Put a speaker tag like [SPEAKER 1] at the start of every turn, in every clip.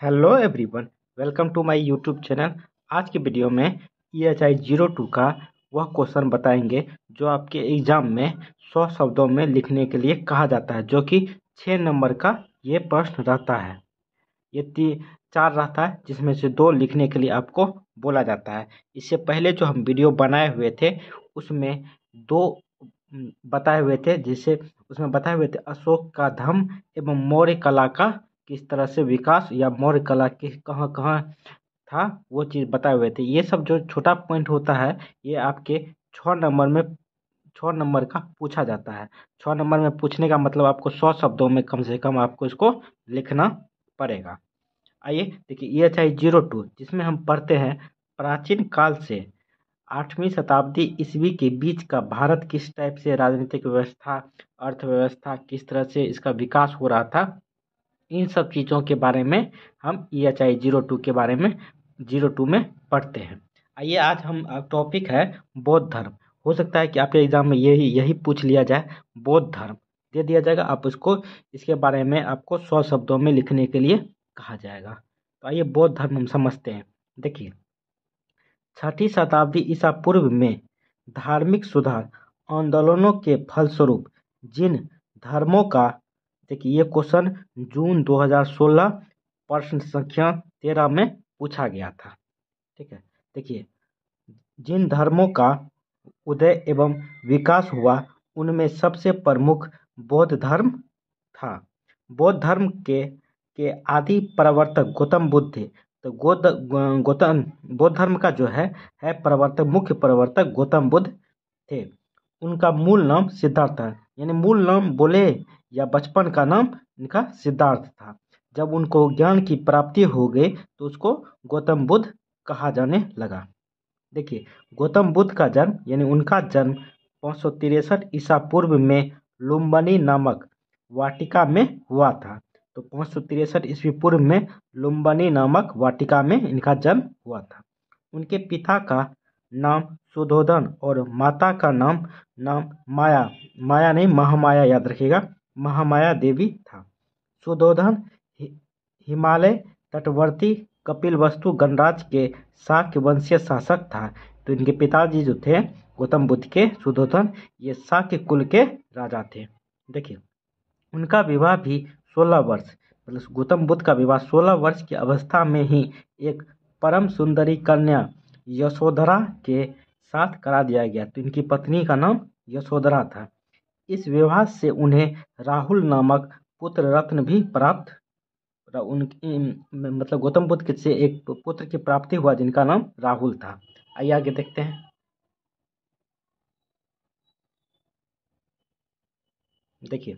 [SPEAKER 1] Hello everyone, welcome to my YouTube channel. आज की video में EHI 02 का वह क्वेश्चन बताएंगे जो आपके एग्जाम में 100 शब्दों में लिखने के लिए कहा जाता है, जो कि 6 नंबर का ये प्रश्न रहता है। ये 4 रहता है, जिसमें से 2 लिखने के लिए आपको बोला जाता है। इससे पहले जो हम वीडियो बनाए हुए थे उसमें 2 बताए हुए थे, जिससे उसमें बताए हुए थे अशोक का धर्म एवं मौर्य कला का किस तरह से विकास या मौर्य कला के कहाँ कहाँ था, वो चीज़ बताए हुए थे। ये सब जो छोटा पॉइंट होता है ये आपके 6 नंबर में 6 नंबर का पूछा जाता है। 6 नंबर में पूछने का मतलब आपको 100 शब्दों में कम से कम आपको इसको लिखना पड़ेगा। आइए देखिए EHI 02, जिसमें हम पढ़ते हैं प्राचीन काल से 8वीं शताब्दी ईस्वी के बीच का भारत किस टाइप से राजनीतिक व्यवस्था, अर्थव्यवस्था किस तरह से इसका विकास हो रहा था, इन सब चीज़ों के बारे में हम EHI 02 के बारे में 02 में पढ़ते हैं। आइए आज हम टॉपिक है बौद्ध धर्म। हो सकता है कि आपके एग्जाम में यही पूछ लिया जाए, बौद्ध धर्म दे दिया जाएगा, आप उसको इसके बारे में आपको 100 शब्दों में लिखने के लिए कहा जाएगा। तो आइए बौद्ध धर्म हम समझते हैं। देखिए 6ठी शताब्दी ईसा पूर्व में धार्मिक सुधार आंदोलनों के फलस्वरूप जिन धर्मों का, देखिए ये क्वेश्चन जून 2016 प्रश्न संख्या 13 में पूछा गया था। ठीक है, देखिए जिन धर्मों का उदय एवं विकास हुआ उनमें सबसे प्रमुख बौद्ध धर्म था। बौद्ध धर्म के आदि प्रवर्तक गौतम बुद्ध थे। तो गौतम बौद्ध धर्म का जो है प्रवर्तक, मुख्य प्रवर्तक गौतम बुद्ध थे। उनका मूल नाम सिद्धार्थ है, यानी मूल नाम बोले या बचपन का नाम इनका सिद्धार्थ था। जब उनको ज्ञान की प्राप्ति हो गई तो उसको गौतम बुद्ध कहा जाने लगा। देखिए गौतम बुद्ध का जन्म यानी उनका जन्म 563 ईसा पूर्व में लुम्बिनी नामक वाटिका में हुआ था। तो 563 ईस्वी पूर्व में लुम्बिनी नामक वाटिका में इनका जन्म हुआ था। उनके पिता का नाम सुधोधन और माता का नाम माया माया नहीं महामाया, याद रखिएगा, महामाया देवी था। सुधोधन हिमालय तटवर्ती कपिलवस्तु गणराज्य के शाक्य वंशीय शासक था। तो इनके पिताजी जो थे गौतम बुद्ध के, सुधोधन, ये शाक्य कुल के राजा थे। देखिए उनका विवाह भी 16 वर्ष, मतलब गौतम बुद्ध का विवाह 16 वर्ष की अवस्था में ही एक परम सुंदरी कन्या यशोधरा के साथ करा दिया गया। तो इनकी पत्नी का नाम यशोधरा था। इस विवाह से उन्हें राहुल नामक पुत्र रत्न भी प्राप्त, उनकी मतलब गौतम बुद्ध के से एक पुत्र की प्राप्ति हुआ जिनका नाम राहुल था। आइए आगे देखते हैं। देखिए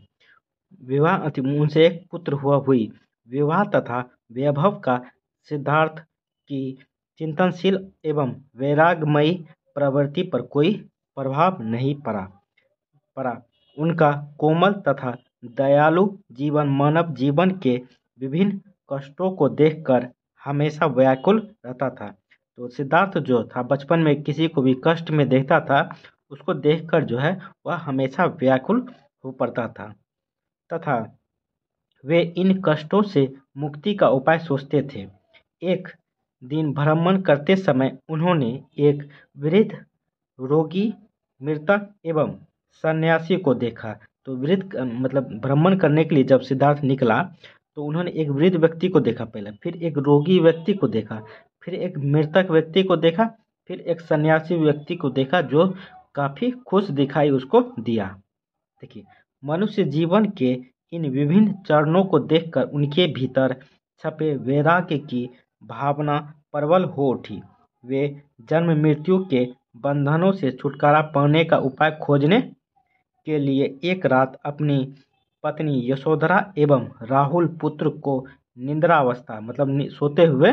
[SPEAKER 1] विवाह उनसे एक पुत्र हुई। विवाह तथा वैभव का सिद्धार्थ की चिंतनशील एवं वैराग्यमयी प्रवृत्ति पर कोई प्रभाव नहीं पड़ा। उनका कोमल तथा दयालु जीवन मानव जीवन के विभिन्न कष्टों को देखकर हमेशा व्याकुल रहता था। तो सिद्धार्थ जो था बचपन में किसी को भी कष्ट में देखता था, उसको देखकर जो है वह हमेशा व्याकुल हो पड़ता था तथा वे इन कष्टों से मुक्ति का उपाय सोचते थे। एक दिन भ्रमण करते समय उन्होंने एक वृद्ध, रोगी, मृतक एवं सन्यासी को देखा। तो वृद्ध मतलब भ्रमण करने के लिए जब सिद्धार्थ निकला तो उन्होंने एक वृद्ध व्यक्ति को देखा पहले, फिर एक रोगी व्यक्ति को देखा, फिर एक मृतक व्यक्ति को देखा, फिर एक सन्यासी व्यक्ति को देखा जो काफ़ी खुश दिखाई उसको दिया। देखिए मनुष्य जीवन के इन विभिन्न चरणों को देखकर उनके भीतर छपे वैराग्य की भावना प्रबल हो उठी। वे जन्म मृत्यु के बंधनों से छुटकारा पाने का उपाय खोजने के लिए एक रात अपनी पत्नी यशोधरा एवं राहुल पुत्र को निद्रावस्था मतलब सोते हुए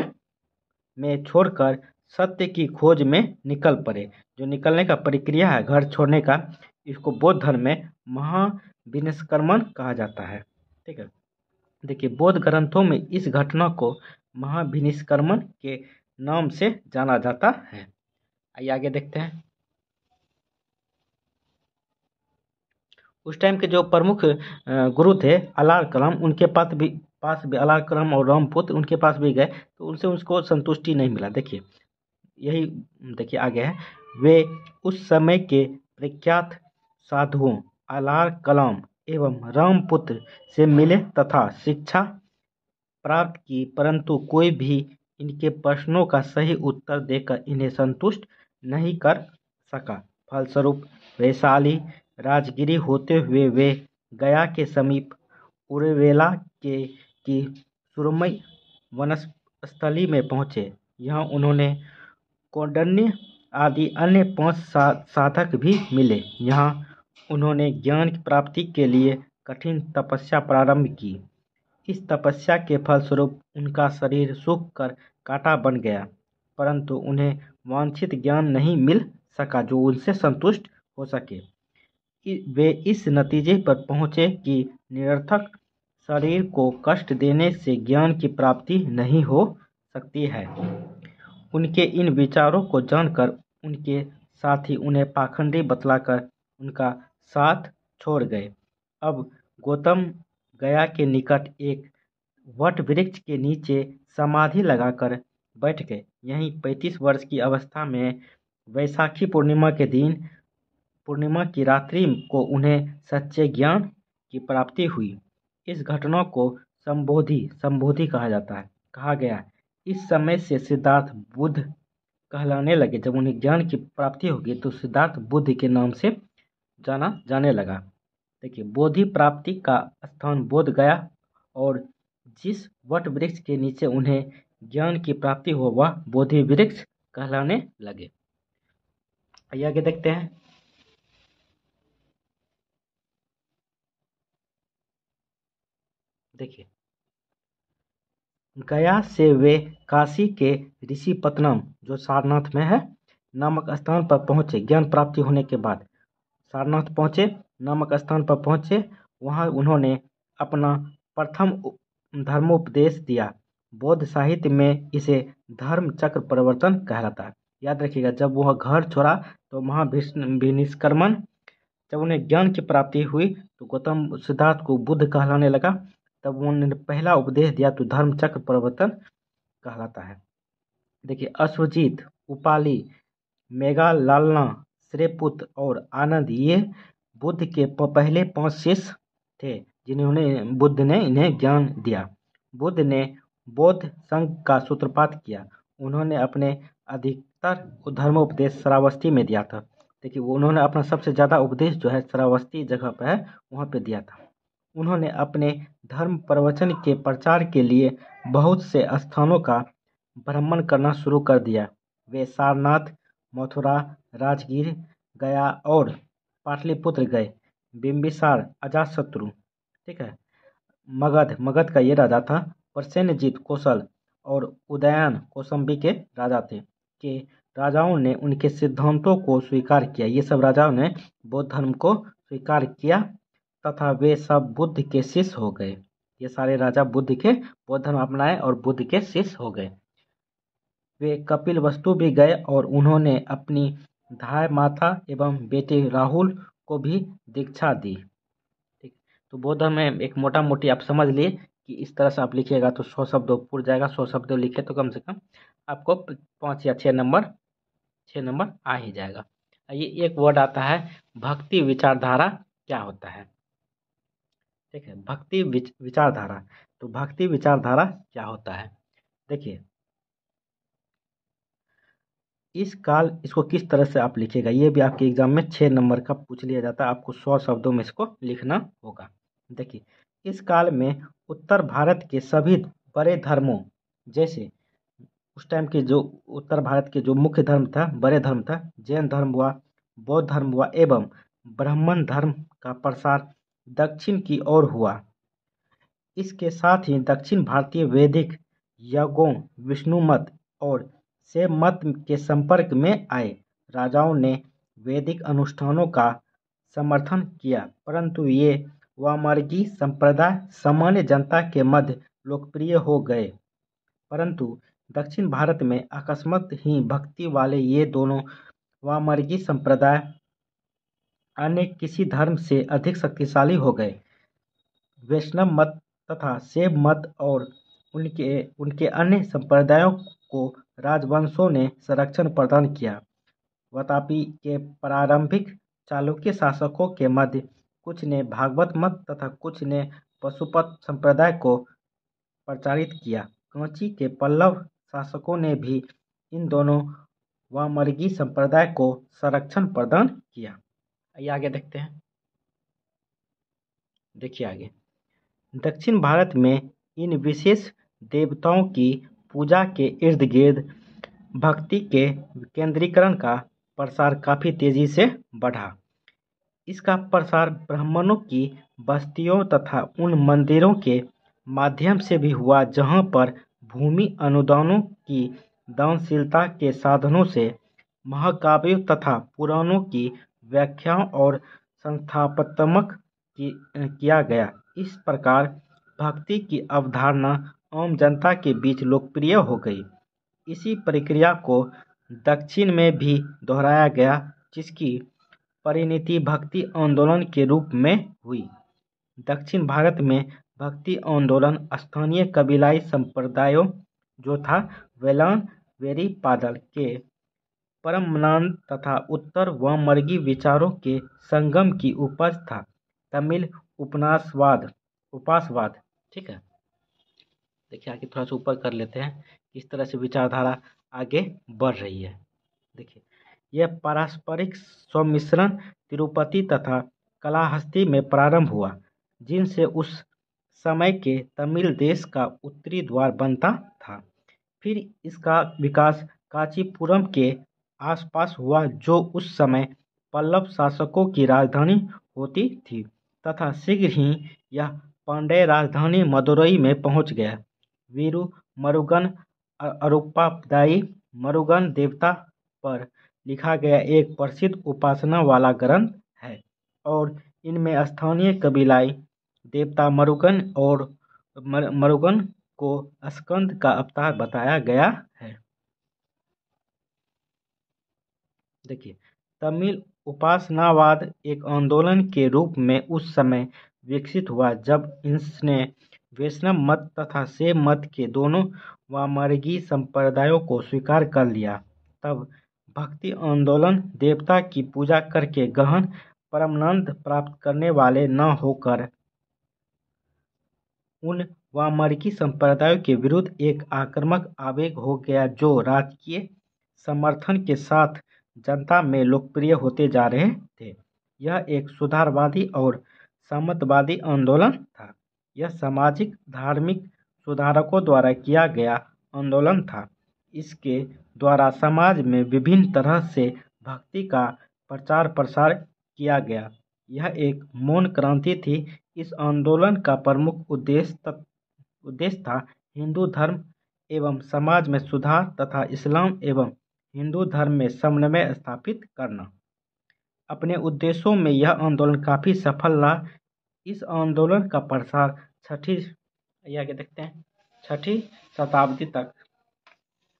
[SPEAKER 1] में छोड़कर सत्य की खोज में निकल पड़े। जो निकलने का प्रक्रिया है घर छोड़ने का, इसको बौद्ध धर्म में महाविनिष्क्रमण कहा जाता है। ठीक है, देखिए बौद्ध ग्रंथों में इस घटना को महाविनिष्क्रमण के नाम से जाना जाता है। आइए आगे देखते हैं। उस टाइम के जो प्रमुख गुरु थे अलार कलाम, उनके पास भी अलारकलम और रामपुत्र उनके पास भी गए तो उनसे उसको संतुष्टि नहीं मिला। देखिए यही, देखिए आगे है, वे उस समय के प्रख्यात साधुओं अलारकलम एवं रामपुत्र से मिले तथा शिक्षा प्राप्त की, परंतु कोई भी इनके प्रश्नों का सही उत्तर देकर इन्हें संतुष्ट नहीं कर सका। फलस्वरूप वैशाली राजगिरी होते हुए वे गया के समीप उर्वेला के की सुरमई वनस्थली में पहुँचे। यहाँ उन्होंने कौंडिन्य आदि अन्य 5 साधक भी मिले। यहाँ उन्होंने ज्ञान की प्राप्ति के लिए कठिन तपस्या प्रारंभ की। इस तपस्या के फलस्वरूप उनका शरीर सूख कर कांटा बन गया, परंतु उन्हें वांछित ज्ञान नहीं मिल सका जो उनसे संतुष्ट हो सके। वे इस नतीजे पर पहुँचे कि निरर्थक शरीर को कष्ट देने से ज्ञान की प्राप्ति नहीं हो सकती है। उनके इन विचारों को जानकर उनके साथी उन्हें पाखंडी बतलाकर उनका साथ छोड़ गए। अब गौतम गया के निकट एक वट वृक्ष के नीचे समाधि लगाकर बैठ गए। यहीं 35 वर्ष की अवस्था में वैशाखी पूर्णिमा के दिन, पूर्णिमा की रात्रि को उन्हें सच्चे ज्ञान की प्राप्ति हुई। इस घटना को संबोधि कहा गया। इस समय से सिद्धार्थ बुद्ध कहलाने लगे। जब उन्हें ज्ञान की प्राप्ति होगी तो सिद्धार्थ बुद्ध के नाम से जाना जाने लगा। देखिए बोधि प्राप्ति का स्थान बोध गया और जिस वट वृक्ष के नीचे उन्हें ज्ञान की प्राप्ति हो वह बोधि वृक्ष कहलाने लगे। आगे देखते हैं। देखिए गया से वे काशी के ऋषिपत्तनम जो सारनाथ में है नामक स्थान पर पहुँचे। ज्ञान प्राप्ति होने के बाद सारनाथ पहुँचे, नामक स्थान पर पहुँचे। वहाँ उन्होंने अपना प्रथम धर्मोपदेश दिया। बौद्ध साहित्य में इसे धर्म चक्र परिवर्तन कहलाता है। याद रखिएगा, जब वह घर छोड़ा तो महाभिनिष्क्रमण, जब उन्हें ज्ञान की प्राप्ति हुई तो गौतम सिद्धार्थ को बुद्ध कहलाने लगा। तब उन्होंने पहला उपदेश दिया तो धर्म चक्र परिवर्तन कहलाता है। देखिए अश्वजीत, उपाली, मेघालालना, श्रीपुत्र और आनंद ये बुद्ध के पहले 5 शिष्य थे जिन्होंने बुद्ध ने इन्हें ज्ञान दिया। बुद्ध ने बौद्ध संघ का सूत्रपात किया। उन्होंने अपने अधिकतर धर्मोपदेश श्रावस्ती में दिया था। देखिए उन्होंने अपना सबसे ज़्यादा उपदेश जो है श्रावस्ती जगह पर है वहाँ पे दिया था। उन्होंने अपने धर्म प्रवचन के प्रचार के लिए बहुत से स्थानों का भ्रमण करना शुरू कर दिया। वे सारनाथ, मथुरा, राजगीर, गया और पाटलिपुत्र गए। बिंबिसार, अजातशत्रु, ठीक है, मगध का ये राजा था। प्रसेनजीत कौशल और उदयन कौशाम्बी के राजा थे। कि राजाओं ने उनके सिद्धांतों को स्वीकार किया। ये सब राजाओं ने बौद्ध धर्म को स्वीकार किया तथा वे सब बुद्ध के शिष्य हो गए। ये सारे राजा बुद्ध के बौद्ध धर्म अपनाए और बुद्ध के शिष्य हो गए। वे कपिलवस्तु भी गए और उन्होंने अपनी धाय माता एवं बेटे राहुल को भी दीक्षा दी। ठीक, तो बौद्ध धर्म में एक मोटा मोटी आप समझ लिए कि इस तरह से आप लिखिएगा तो 100 शब्दों पूर जाएगा। 100 शब्दों लिखे तो कम से कम आपको 5 या 6 नंबर आ ही जाएगा। ये एक वर्ड आता है भक्ति विचारधारा, क्या होता है? ठीक है, भक्ति विचारधारा। तो भक्ति विचारधारा क्या होता है? देखिए इस काल इसको किस तरह से आप लिखिएगा, ये भी आपके एग्जाम में 6 नंबर का पूछ लिया जाता है। आपको 100 शब्दों में इसको लिखना होगा। देखिए इस काल में उत्तर भारत के सभी बड़े धर्मों, जैसे उस टाइम के जो उत्तर भारत के जो मुख्य धर्म था, बड़े धर्म था, जैन धर्म हुआ, बौद्ध धर्म हुआ एवं ब्राह्मण धर्म का प्रसार दक्षिण की ओर हुआ। इसके साथ ही दक्षिण भारतीय वैदिक यज्ञों, विष्णु मत और शैव मत के संपर्क में आए। राजाओं ने वैदिक अनुष्ठानों का समर्थन किया, परंतु ये वामर्गी संप्रदाय सामान्य जनता के मध्य लोकप्रिय हो गए। परंतु दक्षिण भारत में अकस्मात ही भक्ति वाले ये दोनों वामर्गी संप्रदाय अन्य किसी धर्म से अधिक शक्तिशाली हो गए। वैष्णव मत तथा शैव मत और उनके अन्य संप्रदायों को राजवंशों ने संरक्षण प्रदान किया। वतापी के प्रारंभिक चालुक्य शासकों के मध्य कुछ ने भागवत मत तथा कुछ ने पशुपत संप्रदाय को प्रचारित किया। कांची के पल्लव शासकों ने भी इन दोनों वामर्गी संप्रदाय को संरक्षण प्रदान किया। आगे देखते हैं। देखिए आगे, दक्षिण भारत में इन विशेष देवताओं की पूजा के इर्द गिर्द भक्ति के केंद्रीकरण का प्रसार काफ़ी तेजी से बढ़ा। इसका प्रसार ब्राह्मणों की बस्तियों तथा उन मंदिरों के माध्यम से भी हुआ जहां पर भूमि अनुदानों की दानशीलता के साधनों से महाकाव्यों तथा पुराणों की व्याख्याओं और संस्थापनात्मक किया गया। इस प्रकार भक्ति की अवधारणा आम जनता के बीच लोकप्रिय हो गई। इसी प्रक्रिया को दक्षिण में भी दोहराया गया, जिसकी परिणति भक्ति आंदोलन के रूप में हुई। दक्षिण भारत में भक्ति आंदोलन स्थानीय कबीलाई संप्रदायों जो था वेलान वेरीपादल के परमानंद तथा उत्तर वामवर्गी विचारों के संगम की उपज था। तमिल उपासवाद, ठीक है। देखिए आगे थोड़ा सा ऊपर कर लेते हैं, किस तरह से विचारधारा आगे बढ़ रही है। देखिए, यह पारस्परिक सम्मिश्रण तिरुपति तथा कालाहस्ती में प्रारंभ हुआ, जिनसे उस समय के तमिल देश का उत्तरी द्वार बनता था। फिर इसका विकास कांचीपुरम के आसपास हुआ, जो उस समय पल्लव शासकों की राजधानी होती थी, तथा शीघ्र ही यह पांड्य राजधानी मदुरई में पहुंच गया। वीरू मरुगन अरुप्पादाई मरुगन देवता पर लिखा गया एक प्रसिद्ध उपासना वाला ग्रंथ है, और इनमें स्थानीय कबीलाई देवता मरुगन को स्कंद का अवतार बताया गया है। देखिए, तमिल उपासनावाद एक आंदोलन के रूप में उस समय विकसित हुआ जब इसने वैष्णव मत तथा शैव मत के दोनों वामर्गी संप्रदायों को स्वीकार कर लिया। तब भक्ति आंदोलन देवता की पूजा करके गहन परमानंद प्राप्त करने वाले न होकर उन वामर्गी संप्रदायों के विरुद्ध एक आक्रामक आवेग हो गया, जो राजकीय समर्थन के साथ जनता में लोकप्रिय होते जा रहे थे। यह एक सुधारवादी और सामंतवादी आंदोलन था। यह सामाजिक धार्मिक सुधारकों द्वारा किया गया आंदोलन था। इसके द्वारा समाज में विभिन्न तरह से भक्ति का प्रचार प्रसार किया गया। यह एक मौन क्रांति थी। इस आंदोलन का प्रमुख उद्देश्य था हिंदू धर्म एवं समाज में सुधार तथा इस्लाम एवं हिंदू धर्म में समन्वय स्थापित करना। अपने उद्देश्यों में यह आंदोलन काफ़ी सफल रहा। इस आंदोलन का प्रसार छठी शताब्दी तक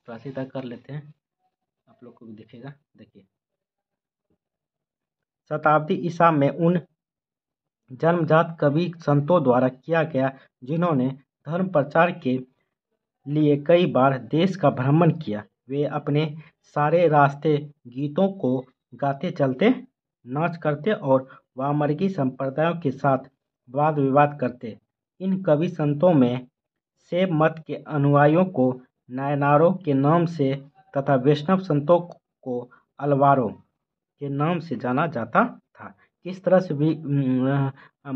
[SPEAKER 1] कर लेते हैं, आप लोग को भी दिखेगा। देखिए, शताब्दी ईसा में उन जन्मजात कवि संतों द्वारा किया गया, जिन्होंने धर्म प्रचार के लिए कई बार देश का भ्रमण किया। वे अपने सारे रास्ते गीतों को गाते चलते, नाच करते और वामर्गी संप्रदायों के साथ वाद विवाद करते। इन कवि संतों में शैव मत के अनुयायियों को नायनारों के नाम से तथा वैष्णव संतों को अलवारों के नाम से जाना जाता था। किस तरह से भी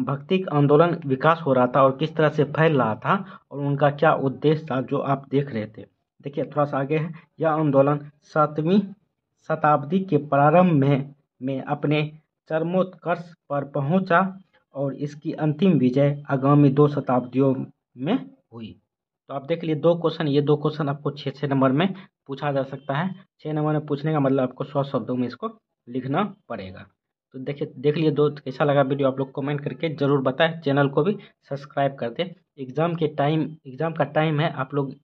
[SPEAKER 1] भक्ति आंदोलन विकास हो रहा था और किस तरह से फैल रहा था और उनका क्या उद्देश्य था, जो आप देख रहे थे। देखिए थोड़ा सा आगे है। यह आंदोलन 7वीं शताब्दी के प्रारंभ में अपने चरमोत्कर्ष पर पहुंचा और इसकी अंतिम विजय आगामी 2 शताब्दियों में हुई। तो आप देख लिए 2 क्वेश्चन। ये 2 क्वेश्चन आपको 6 नंबर में पूछा जा सकता है। 6 नंबर में पूछने का मतलब आपको 100 शब्दों में इसको लिखना पड़ेगा। तो देखिए, देख लिए दो। कैसा लगा वीडियो आप लोग कमेंट करके ज़रूर बताएं। चैनल को भी सब्सक्राइब कर दें। एग्ज़ाम का टाइम है, आप लोग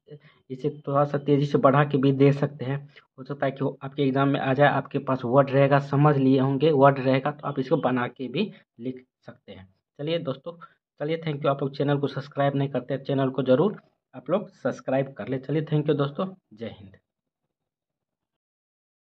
[SPEAKER 1] इसे थोड़ा सा तेज़ी से बढ़ा के भी दे सकते हैं। हो सकता है कि वो आपके एग्ज़ाम में आ जाए। आपके पास वर्ड रहेगा, समझ लिए होंगे, वर्ड रहेगा तो आप इसको बना के भी लिख सकते हैं। चलिए दोस्तों, चलिए थैंक यू। आप लोग चैनल को सब्सक्राइब नहीं करते, चैनल को ज़रूर आप लोग सब्सक्राइब कर ले। चलिए थैंक यू दोस्तों, जय हिंद।